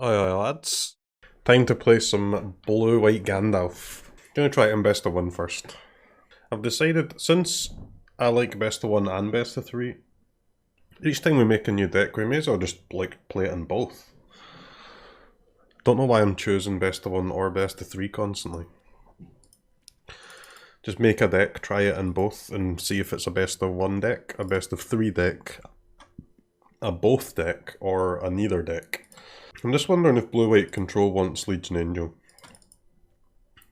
Oi, lads. Time to play some blue-white Gandalf. Gonna try it in best of one first. I've decided, since I like best of one and best of three, each time we make a new deck we may as well just like play it in both. Don't know why I'm choosing best of one or best of three constantly. Just make a deck, try it in both, and see if it's a best of one deck, a best of three deck, a both deck, or a neither deck. I'm just wondering if blue-white control wants Legion Angel.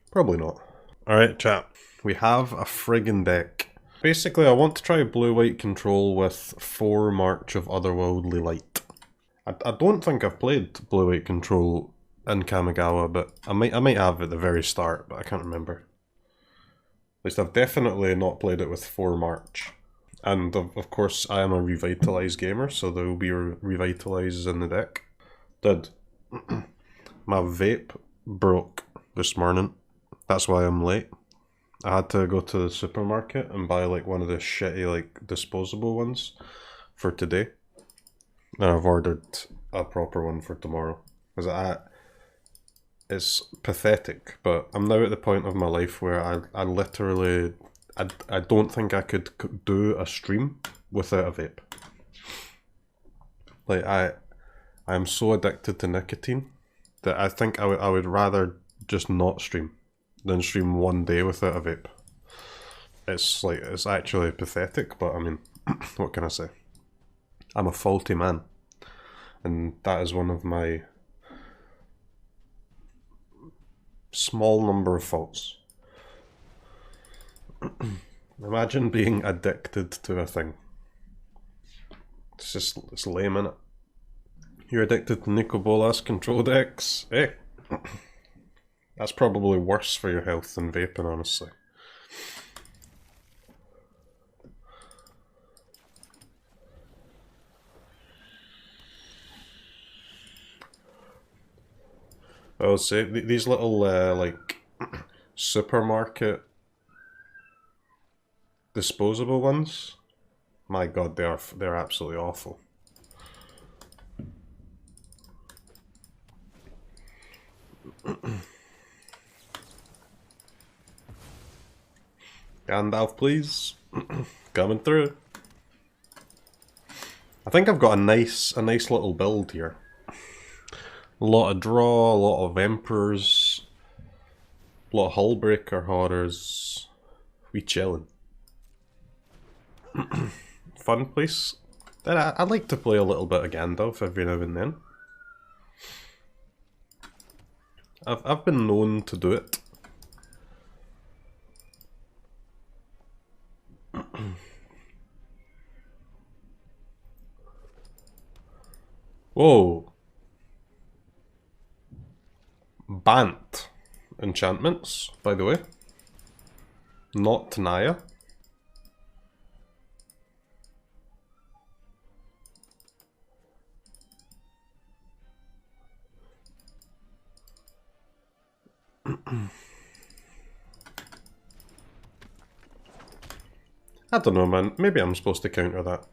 Probably not. Alright chat, we have a friggin' deck. Basically I want to try blue-white control with 4 March of Otherworldly Light. I don't think I've played blue-white control in Kamigawa, but I might have at the very start, but I can't remember. At least I've definitely not played it with 4 March. And of course I am a Revitalize gamer, so there will be Revitalizes in the deck. Did. My vape broke this morning. That's why I'm late. I had to go to the supermarket and buy like one of the shitty like disposable ones for today. And I've ordered a proper one for tomorrow. Because it's pathetic, but I'm now at the point of my life where I literally, I don't think I could do a stream without a vape. Like I'm so addicted to nicotine that I think I would rather just not stream than stream one day without a vape. It's like, it's actually pathetic, but I mean, what can I say? I'm a faulty man, and that is one of my small number of faults. Imagine being addicted to a thing. It's lame, innit? You're addicted to Nicol Bolas control decks? Eh? That's probably worse for your health than vaping, honestly. I would say these little like supermarket disposable ones, my god, they're absolutely awful. Gandalf, please. Coming through. I think I've got a nice little build here. A lot of draw, a lot of Emperors, a lot of Hullbreaker Horrors. We chillin'. Fun place. I'd like to play a little bit of Gandalf every now and then. I've been known to do it. Whoa. Bant enchantments, by the way. Not Naya. I don't know, man. Maybe I'm supposed to counter that.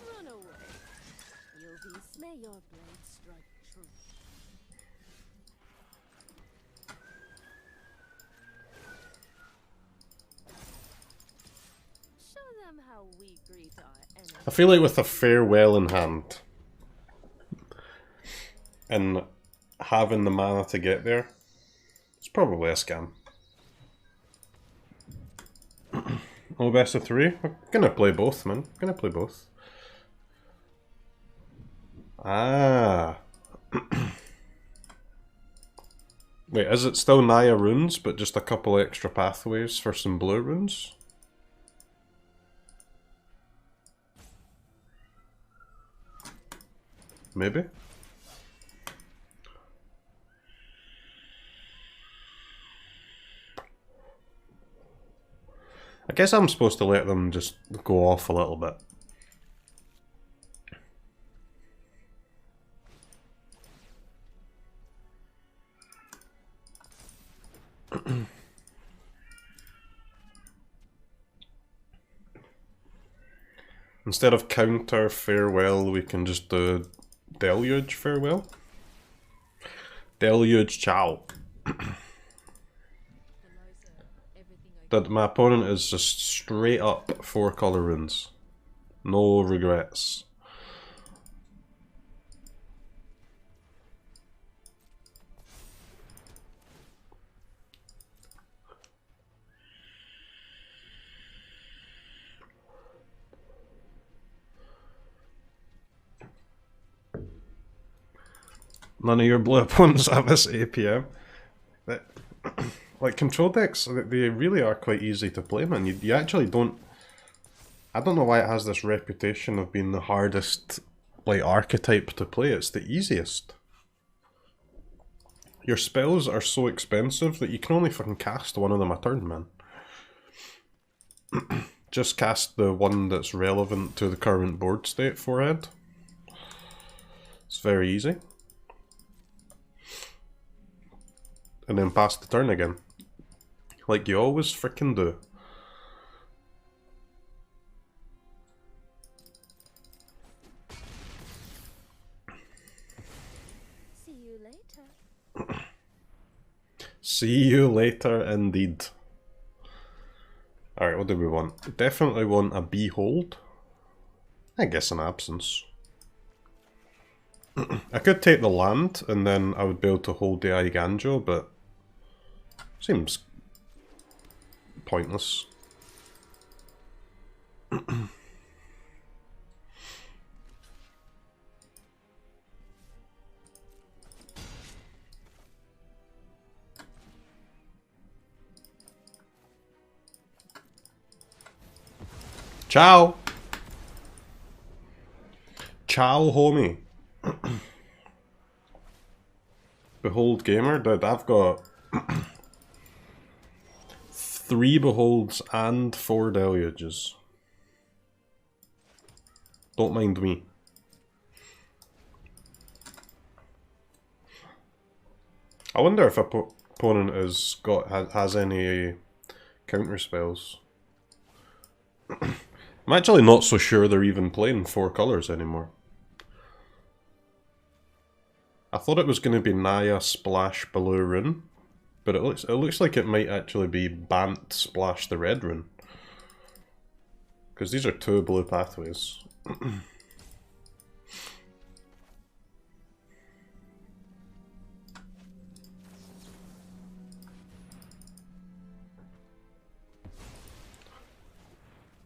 Run away. You'll be may your blade strike true. Show them how we greet our enemies. I feel like with a farewell in hand and having the mana to get there, it's probably a scam. Oh, best of 3? I'm gonna play both, man. I'm gonna play both. Ah. Wait, is it still Naya runes, but just a couple extra pathways for some blue runes? Maybe? I guess I'm supposed to let them just go off a little bit. Instead of counter farewell, we can just do deluge farewell. Deluge ciao. That my opponent is just straight up 4 colour runes. No regrets. None of your blue opponents have this APM. Like, control decks, they really are quite easy to play, man. You actually don't... I don't know why it has this reputation of being the hardest, like, archetype to play. It's the easiest. Your spells are so expensive that you can only fucking cast one of them a turn, man. Just cast the one that's relevant to the current board state forehead. It's very easy. And then pass the turn again. Like you always frickin' do. See you later. See you later, indeed. Alright, what do we want? Definitely want a Behold. I guess an Absence. I could take the land, and then I would be able to hold the Eiganjo, but... seems... pointless. Ciao! Ciao, homie. Behold Gamer, dude, I've got 3 Beholds and 4 Deluges. Don't mind me. I wonder if opponent has any counter spells. I'm actually not so sure they're even playing 4 colours anymore. I thought it was going to be Naya Splash Blue Rune, but it looks like it might actually be Bant Splash the Red Rune. Because these are 2 blue pathways.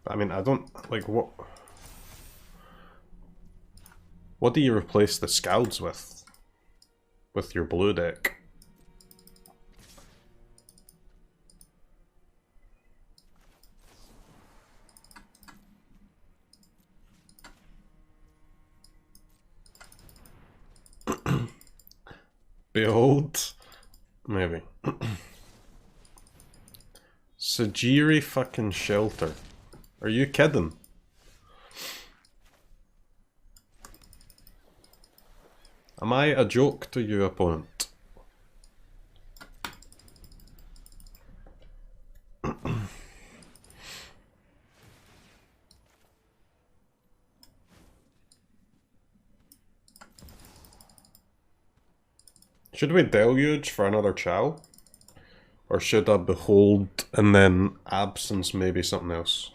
I mean, I don't, like, what... what do you replace the Scalds with? With your blue deck? Behold? Maybe. Jwari fucking Shelter. Are you kidding? Am I a joke to you, opponent? Should we deluge for another Chow? Or should I behold and then absence maybe something else?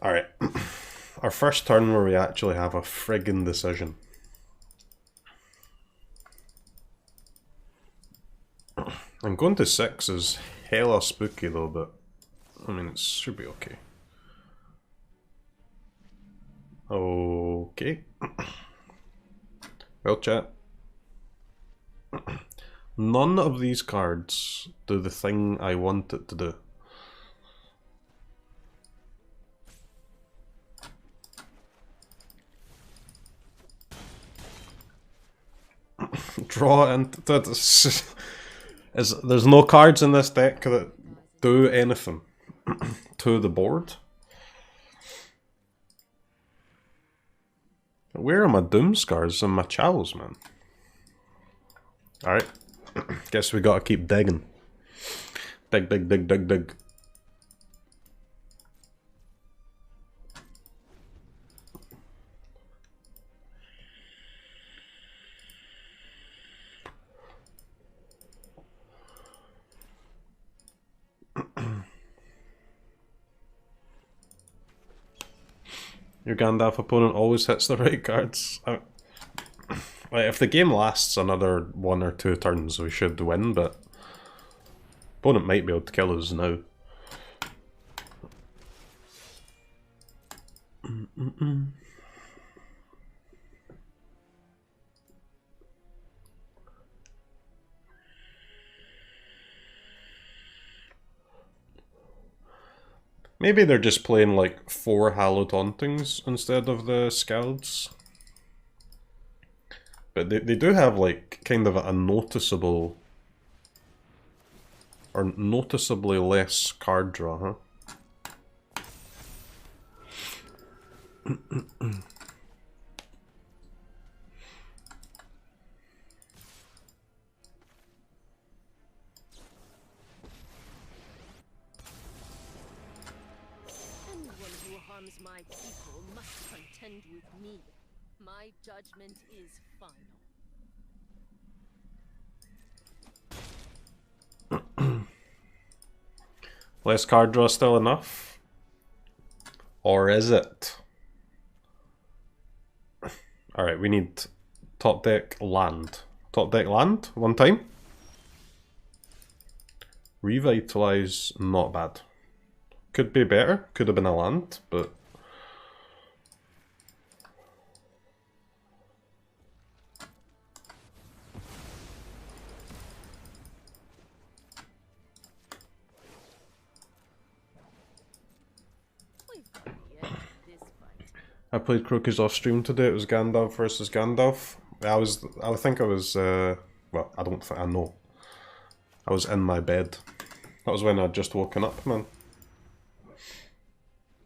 Alright. Our first turn where we actually have a friggin' decision. And going to 6 is hella spooky though, but I mean it should be okay. Okay. Well, chat. None of these cards do the thing I want it to do. Draw and there's no cards in this deck that do anything to the board. Where are my Doomskars and my Chows, man? Alright. Guess we gotta keep digging. Dig, dig, dig, dig, dig. Your Gandalf opponent always hits the right cards. Like, if the game lasts another 1 or 2 turns, we should win, but opponent might be able to kill us now. Maybe they're just playing like 4 Hallowed Hauntings instead of the Scalds. But they do have like kind of a noticeable, or noticeably less card draw, huh? My people must contend with me. My judgment is final. Less card draw still enough? Or is it? Alright, we need top deck land. Top deck land, 1 time. Revitalize, not bad. Could be better, could have been a land, but... I played CROKEYZ off stream today. It was Gandalf versus Gandalf. I think I was, well, I don't think I know. I was in my bed. That was when I'd just woken up, man.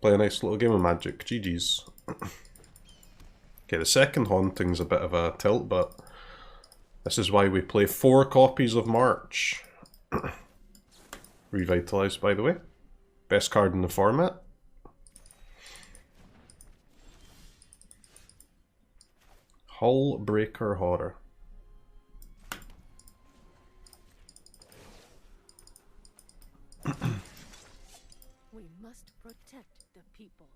Play a nice little game of Magic. GG's. Okay, the second Haunting's a bit of a tilt, but this is why we play 4 copies of March. Revitalize, by the way. Best card in the format. Hullbreaker Horror. We must protect the people.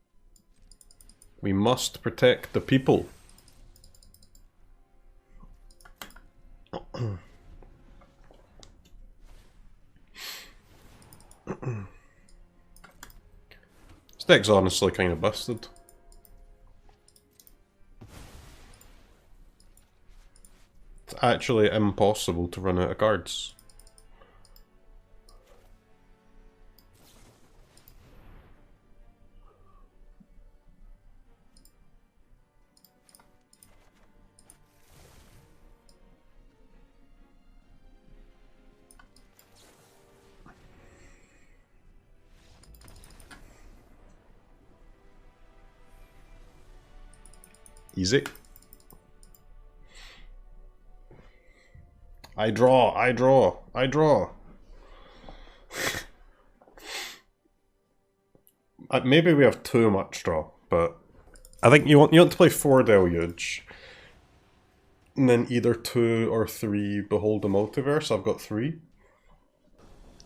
We must protect the people. This deck's honestly kind of busted. It's actually impossible to run out of cards. Easy. I draw, I draw, I draw. Maybe we have too much draw, but I think you want to play 4 Deluge, and then either 2 or 3 Behold the Multiverse. I've got 3.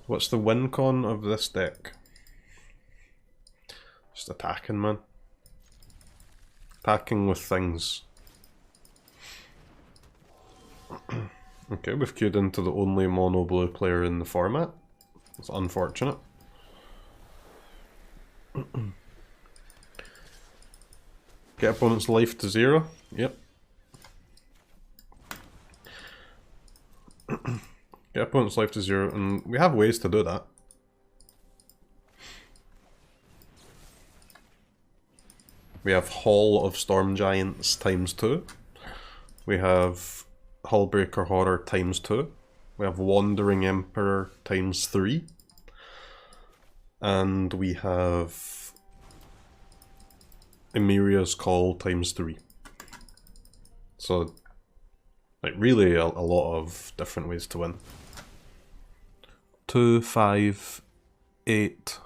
What's the win con of this deck? Just attacking, man. Attacking with things. Okay, we've queued into the only mono blue player in the format. It's unfortunate. Get opponent's life to 0. Yep. Get opponent's life to 0, and we have ways to do that. We have Hall of Storm Giants ×2. We have Hullbreaker Horror ×2. We have Wandering Emperor ×3. And we have Emeria's Call ×3. So, like, really a lot of different ways to win. 2, 5, 8...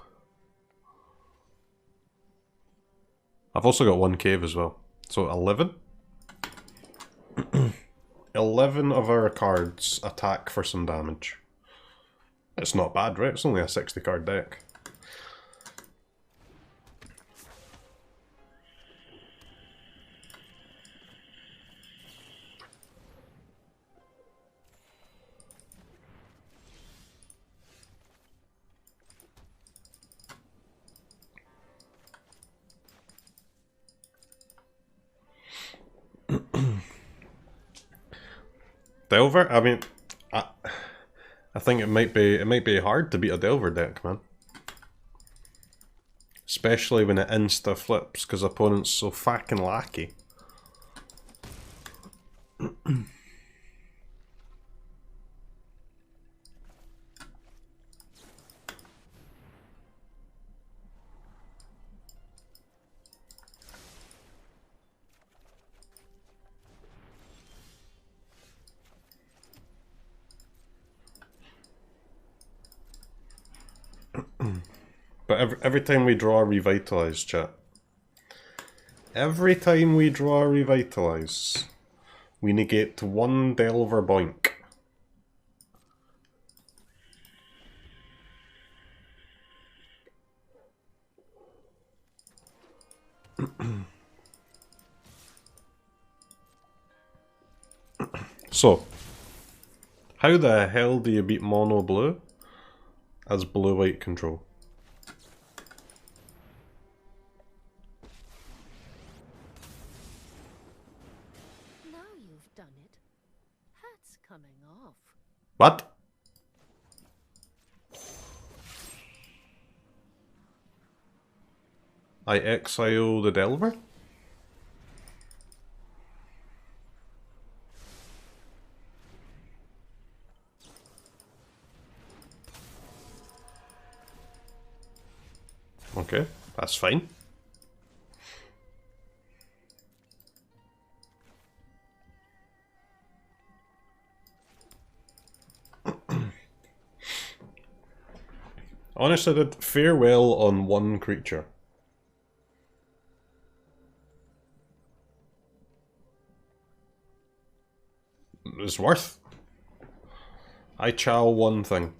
I've also got 1 cave as well. So 11. 11 of our cards attack for some damage. It's not bad, right? It's only a 60 card deck. Delver? I mean, I think it might be hard to beat a Delver deck, man. Especially when it insta flips, because opponent's so fucking lacky. But every time we draw a Revitalize, chat. Every time we draw a Revitalize, we negate one Delver Boink. So, how the hell do you beat mono blue as blue-white control? Now you've done it. Hat's coming off. What? I exile the Delver? Okay, that's fine. Honestly, I did farewell on one creature. It's worth. I chow one thing.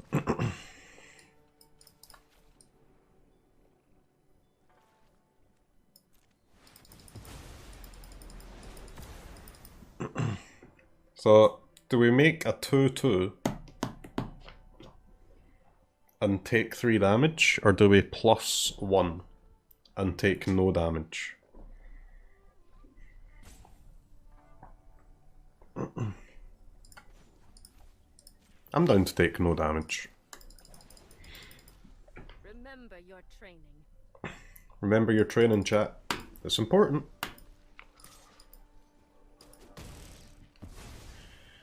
So, do we make a 2-2 and take 3 damage, or do we +1 and take no damage? I'm down to take no damage. Remember your training. Remember your training, chat. It's important.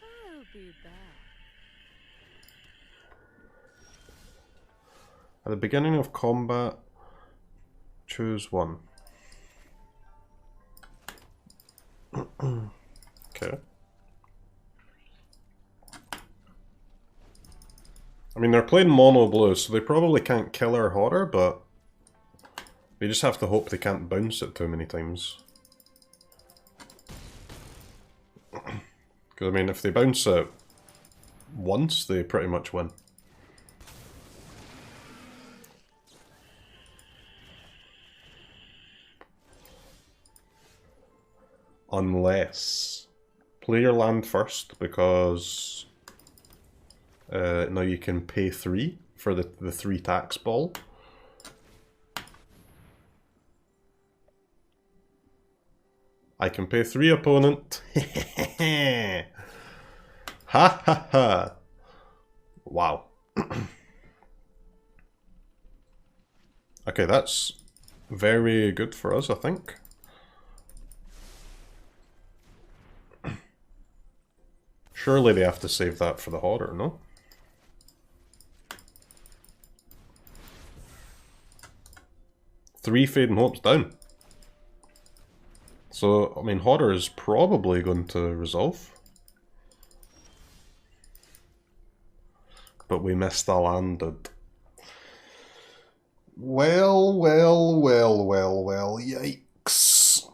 I'll be back. At the beginning of combat, choose one. Okay. I mean, they're playing mono blue, so they probably can't kill our horror, but we just have to hope they can't bounce it too many times. Because, I mean, if they bounce it once, they pretty much win. Unless play your land first, because now you can pay 3 for the 3 tax ball. I can pay 3, opponent. Ha ha ha. Wow. Okay, that's very good for us, I think. Surely they have to save that for the horror, no? Three Fading Hopes down. So, I mean, horror is probably going to resolve. But we missed a landed. Well, yikes.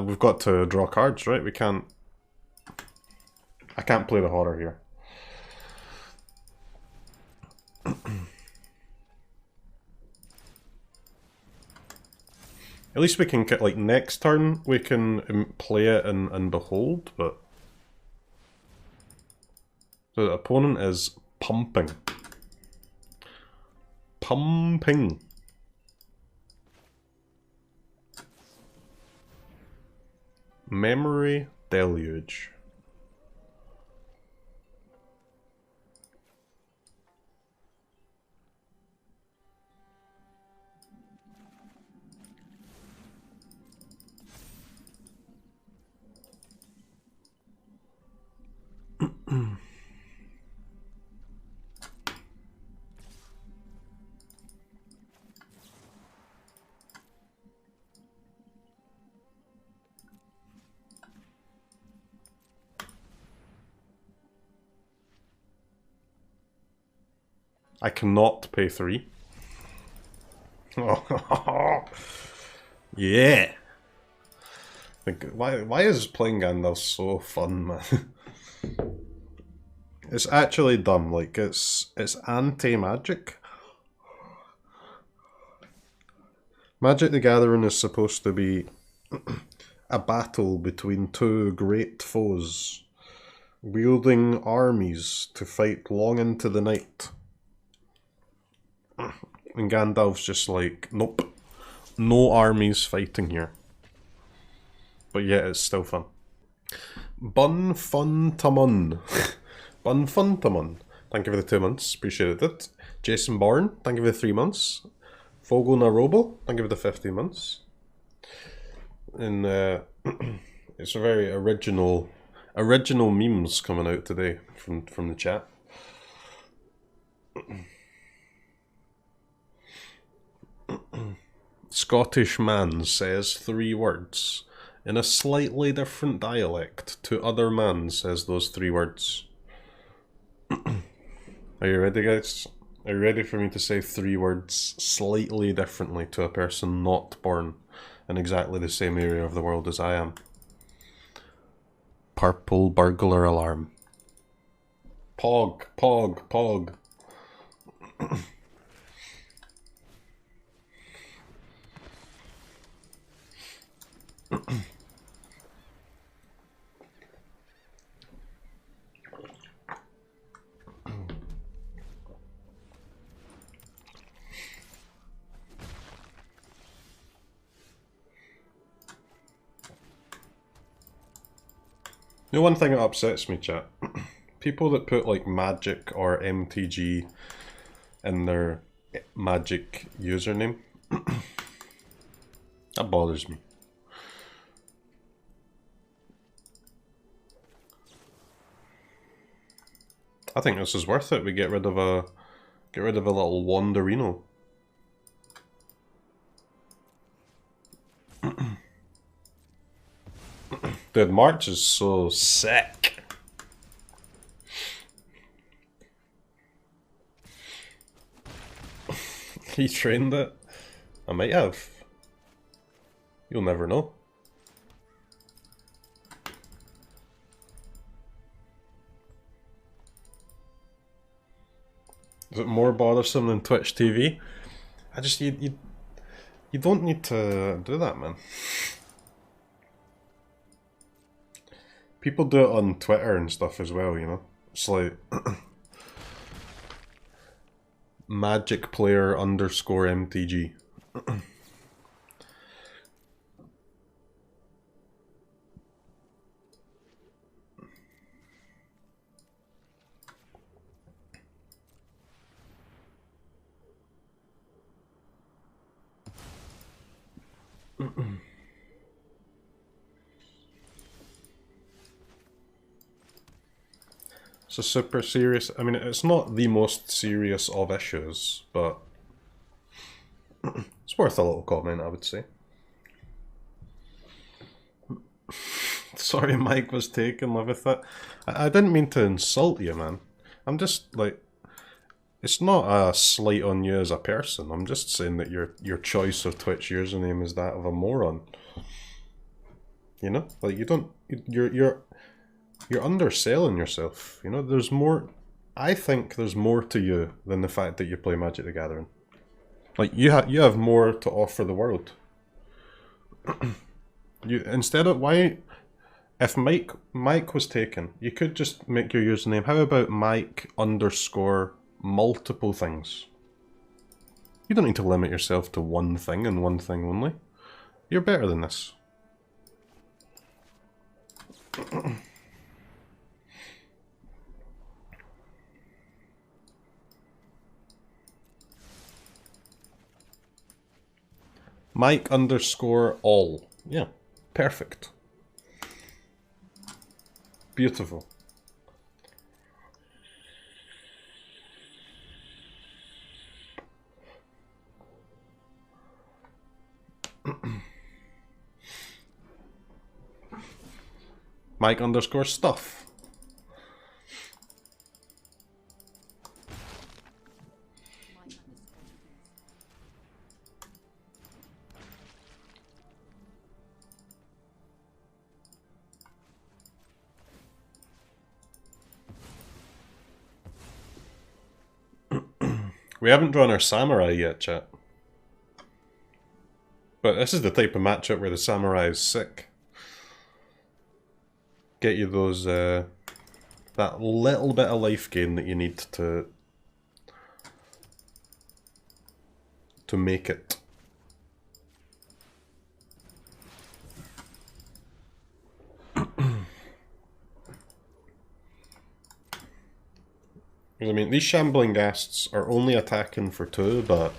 We've got to draw cards, right? We can't... I can't play the horror here. At least we can, like, next turn we can play it and Behold, but... So the opponent is pumping. Pumping. Memory Deluge. I cannot pay 3. Yeah. Like, why is playing Gandalf so fun, man? It's actually dumb. Like, it's anti-magic. Magic the Gathering is supposed to be a battle between two great foes, wielding armies to fight long into the night. And Gandalf's just like, nope, no armies fighting here. But yeah, it's still fun. Bun Fun Tamon. Bun Fun Tamon. Thank you for the 2 months, appreciated it. Jason Bourne, thank you for the 3 months. Fogo Narobo, thank you for the 15 months. And it's a very original memes coming out today from the chat. Scottish man says 3 words in a slightly different dialect to other man says those 3 words. Are you ready, guys? Are you ready for me to say 3 words slightly differently to a person not born in exactly the same area of the world as I am? Purple burglar alarm. Pog, pog, pog. You know, one thing that upsets me, chat? People that put like Magic or MTG in their Magic username. That bothers me. I think this is worth it. We get rid of a little Wanderino. Dude, March is so sick. He trained it? I might have. You'll never know. Is it more bothersome than Twitch TV? I just, you don't need to do that, man. People do it on Twitter and stuff as well, you know? It's like... Magic player underscore MTG. It's a super serious... I mean, it's not the most serious of issues, but... it's worth a little comment, I would say. Sorry Mike was taken, live with it. I didn't mean to insult you, man. I'm just, like... It's not a slight on you as a person. I'm just saying that your choice of Twitch username is that of a moron. You know? Like, you don't... You're underselling yourself, you know, there's more, I think there's more to you than the fact that you play Magic the Gathering. Like, you have more to offer the world. You instead of why if Mike was taken, you could just make your username. How about Mike underscore multiple things? You don't need to limit yourself to one thing and one thing only. You're better than this. Mike underscore all. Yeah, perfect. Beautiful. Mike underscore stuff. We haven't drawn our samurai yet, chat. But this is the type of matchup where the samurai is sick. Get you those, that little bit of life gain that you need to make it. I mean, these shambling ghasts are only attacking for 2, but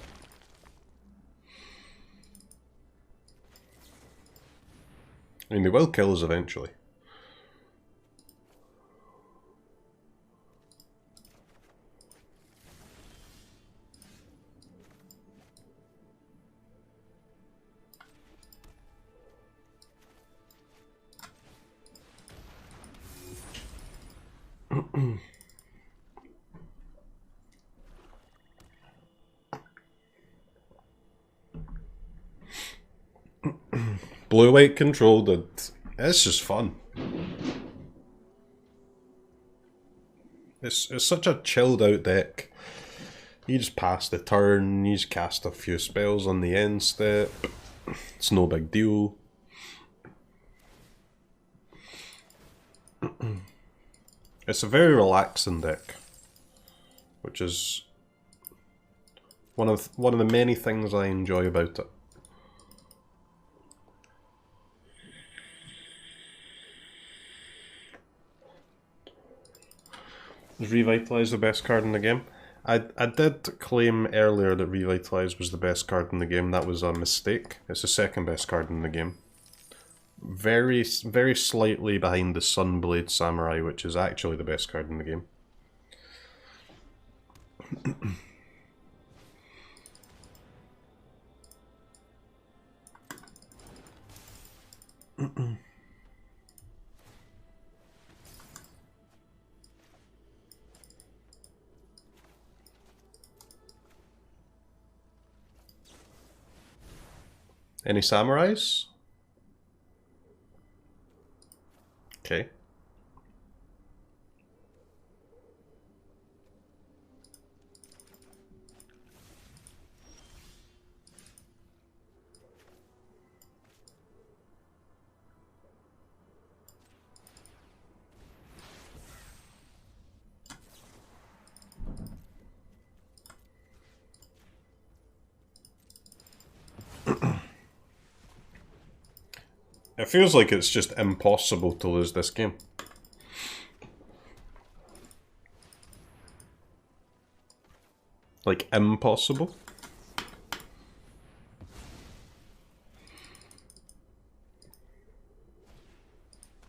I mean, they will kill us eventually. Blue-white Control Deck. It's just fun. It's such a chilled out deck. You just pass the turn, you just cast a few spells on the end step. It's no big deal. It's a very relaxing deck, which is one of the many things I enjoy about it. Is Revitalize the best card in the game? I did claim earlier that Revitalize was the best card in the game. That was a mistake. It's the second best card in the game. Very slightly behind the Sunblade Samurai, which is actually the best card in the game. Any samurais? Okay. It feels like it's just impossible to lose this game. Like, impossible?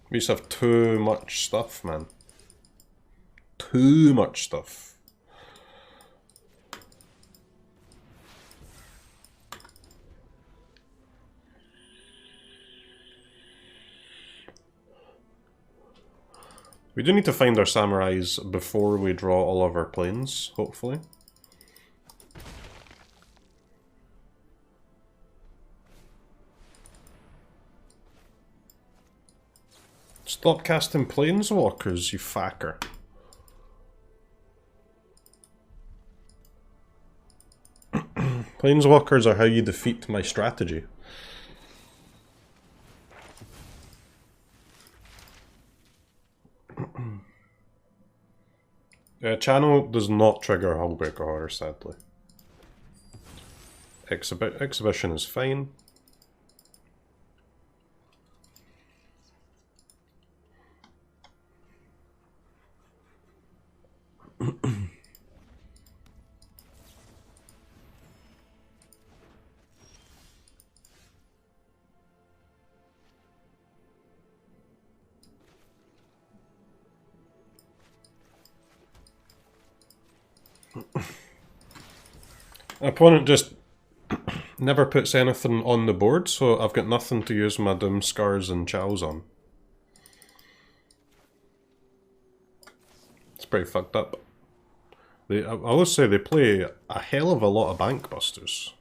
We just have too much stuff, man. Too much stuff. We do need to find our samurais before we draw all of our planes, hopefully. Stop casting planeswalkers, you fucker. Planeswalkers are how you defeat my strategy. Channel does not trigger Hullbreaker Horror, sadly. Exhibition is fine. Opponent just never puts anything on the board, so I've got nothing to use my Doomskars and Chows on. It's pretty fucked up. I always say they play a hell of a lot of Bankbusters.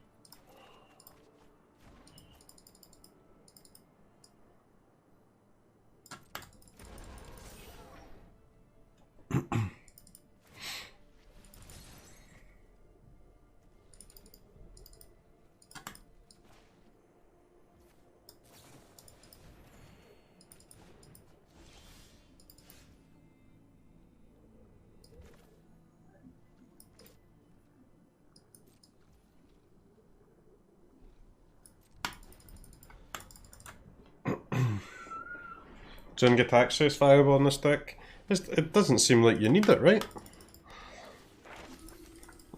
Get access viable on this deck? It doesn't seem like you need it, right?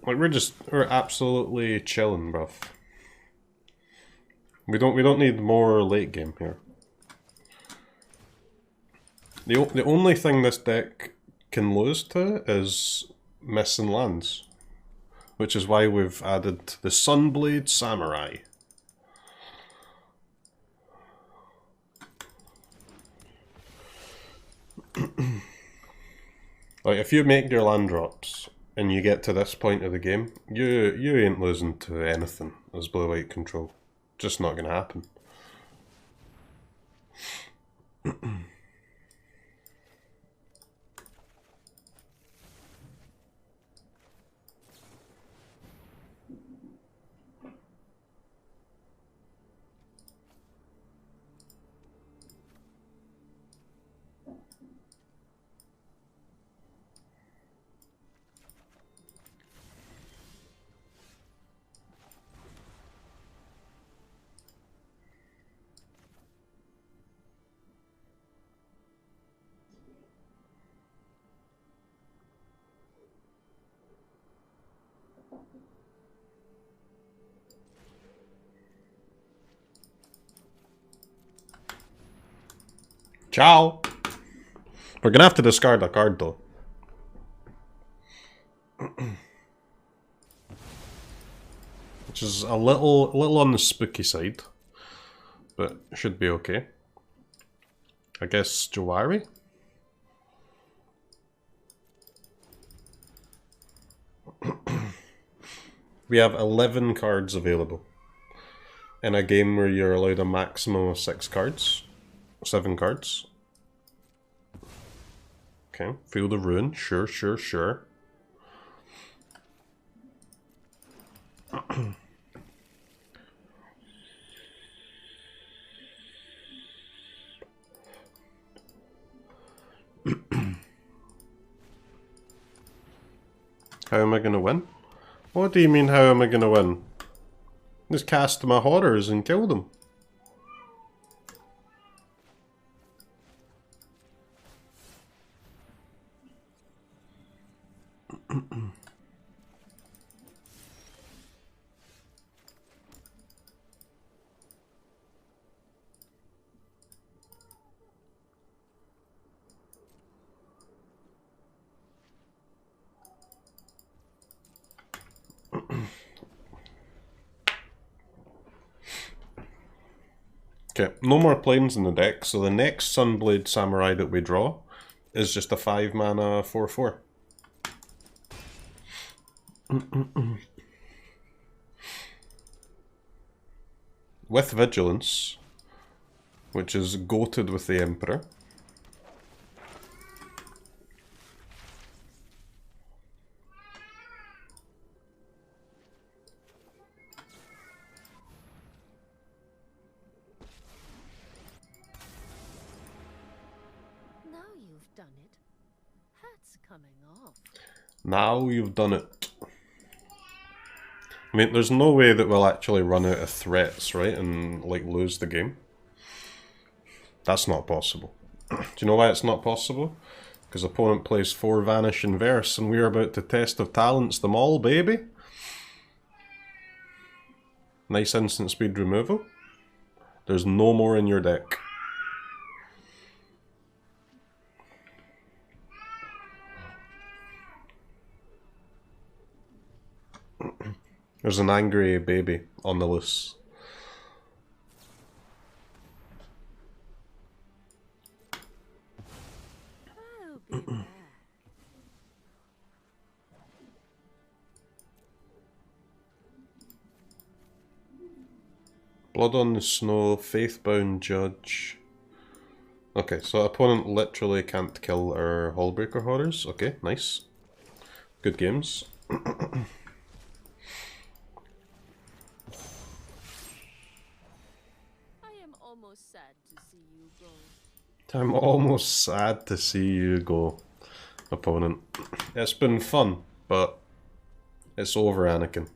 Like we're absolutely chilling, bruv. We don't need more late game here. The only thing this deck can lose to is missing lands, which is why we've added the Sunblade Samurai. Like, if you make your land drops and you get to this point of the game, you ain't losing to anything as blue-white control. Just not gonna happen. Ciao! We're gonna have to discard a card though. Which is a little on the spooky side. But should be okay. I guess Jwari? We have 11 cards available. In a game where you're allowed a maximum of 6 cards. 7 cards. Okay, Field of Ruin, sure. How am I gonna win? What do you mean, how am I gonna win? Just cast my horrors and kill them. Okay, no more planes in the deck, so the next Sunblade Samurai that we draw is just a 5 mana 4/4. With Vigilance, which is goated with the Emperor. Now you've done it. I mean, there's no way that we'll actually run out of threats, right, and, like, lose the game. That's not possible. Do you know why it's not possible? Because opponent plays 4 Vanish and Verse, and we're about to test of talents them all, baby. Nice instant speed removal. There's no more in your deck. There's an angry baby on the loose. I'll be back. Blood on the Snow, Faithbound Judge. Okay, so opponent literally can't kill our Hullbreaker Horrors. Okay, nice. Good games. Almost sad to see you go. I'm almost sad to see you go, opponent. It's been fun, but it's over, Anakin.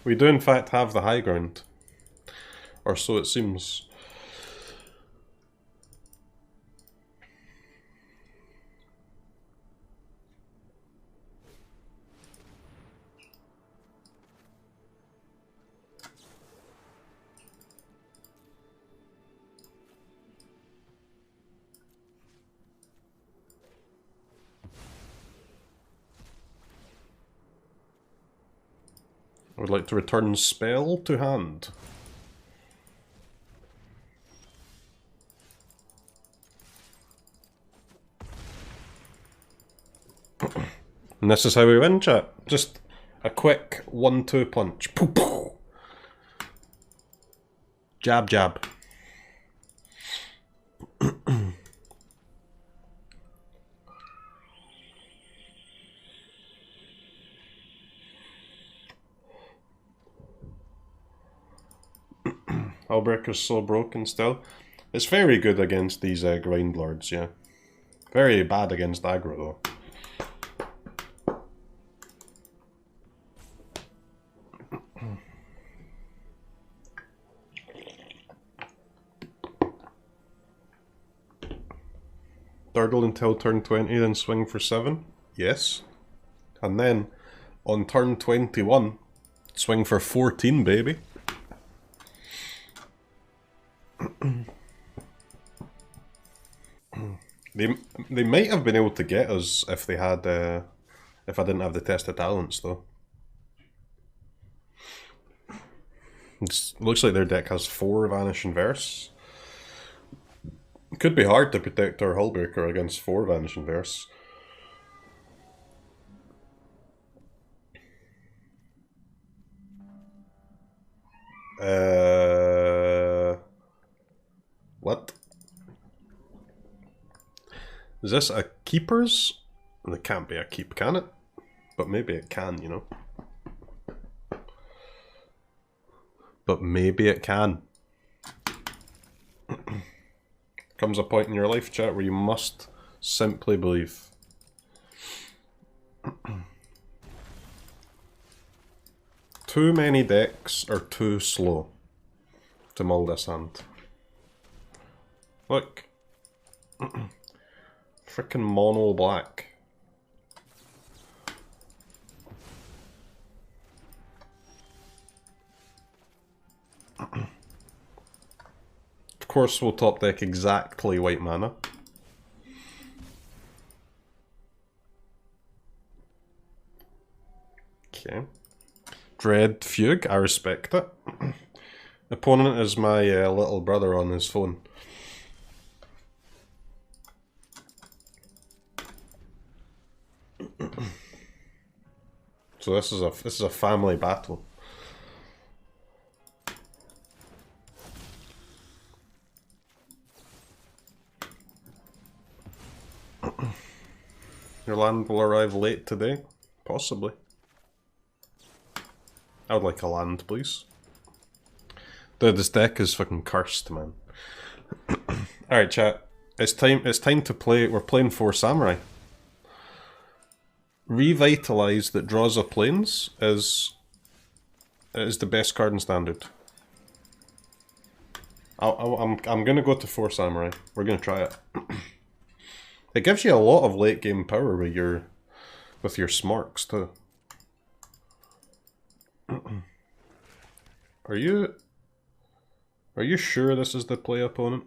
We do in fact have the high ground. Or so it seems. I would like to return spell to hand. And this is how we win, chat. Just a quick 1-2 punch. Poof, poof. Jab, jab. Hullbreaker's so broken still. It's very good against these grind lords, yeah. Very bad against aggro though. Durdle until turn 20, then swing for 7. Yes. And then, on turn 21, swing for 14, baby. They might have been able to get us if they had, if I didn't have the test of talents, though. It looks like their deck has 4 Vanish and Verse. It could be hard to protect our Hullbreaker against 4 Vanish and Verse. What? Is this a keeper's? It can't be a keep, can it? But maybe it can, you know. But maybe it can. Comes a point in your life, chat, where you must simply believe. Too many decks are too slow to mull this hand. Look. Frickin' mono black. Of course we'll top deck exactly white mana. Okay. Dread Fugue, I respect it. Opponent is my little brother on his phone. So this is a family battle. Your land will arrive late today? Possibly. I would like a land, please. Dude, this deck is fucking cursed, man. Alright, chat. It's time to play. We're playing 4 Samurai. Revitalize that draws a plains is the best card in Standard. I'm gonna go to 4 Samurai. We're gonna try it. It gives you a lot of late game power with your smarks too. Are you sure this is the play opponent?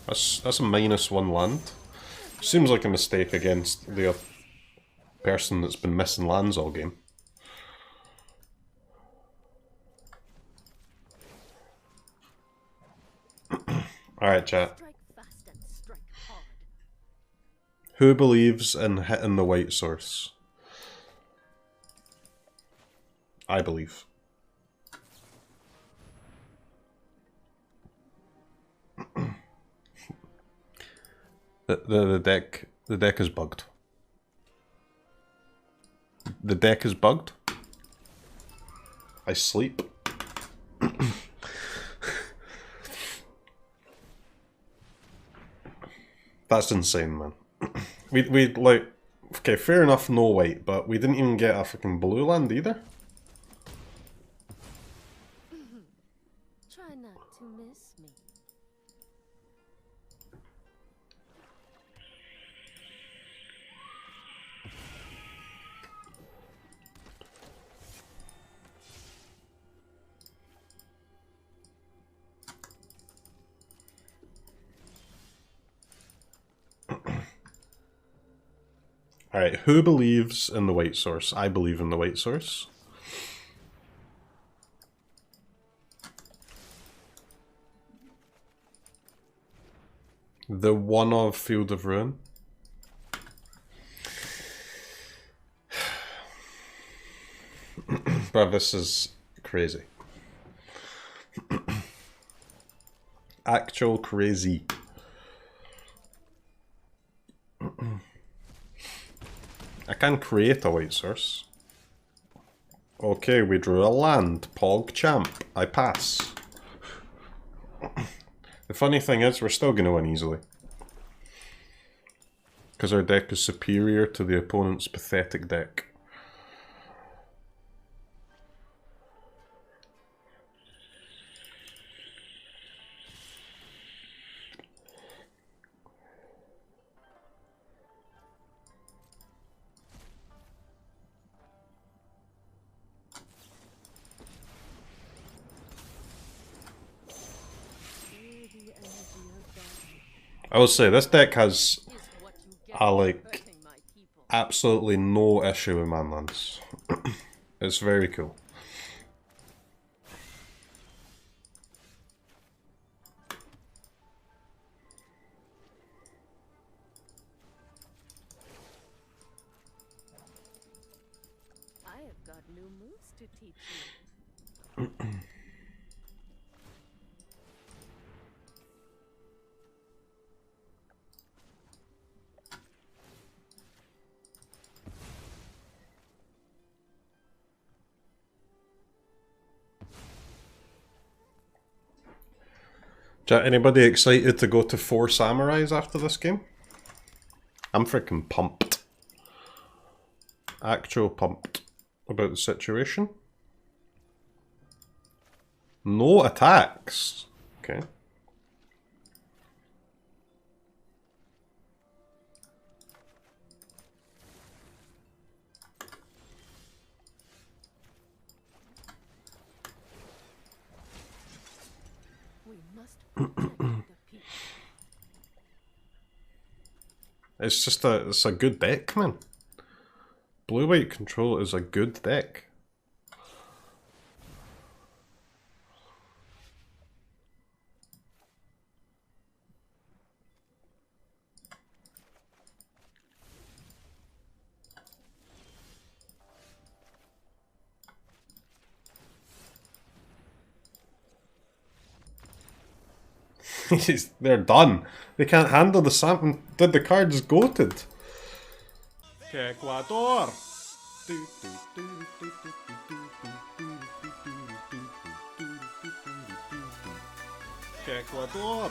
That's a -1 land. Seems like a mistake against the person that's been missing lands all game. Alright, chat. Who believes in hitting the white source? I believe. The deck is bugged. The deck is bugged. I sleep. That's insane, man. We like, okay, fair enough, no white, but we didn't even get a fucking blue land either. Try not to miss me. Alright, who believes in the white source? I believe in the white source. The one of Field of Ruin. Bruh, this is crazy. Actual crazy. I can create a white source. Okay, we drew a land. Pog champ. I pass. The funny thing is, we're still going to win easily. Because our deck is superior to the opponent's pathetic deck. I will say, this deck has like absolutely no issue with manlands. It's very cool. I have got new moves to teach you. Anybody excited to go to 4 Samurais after this game? I'm freaking pumped. Actual pumped about the situation. No attacks. Okay. It's just it's a good deck, man. Blue-white control is a good deck. They're done. They can't handle the sample. Did the card's goated? Ecuador. Ecuador.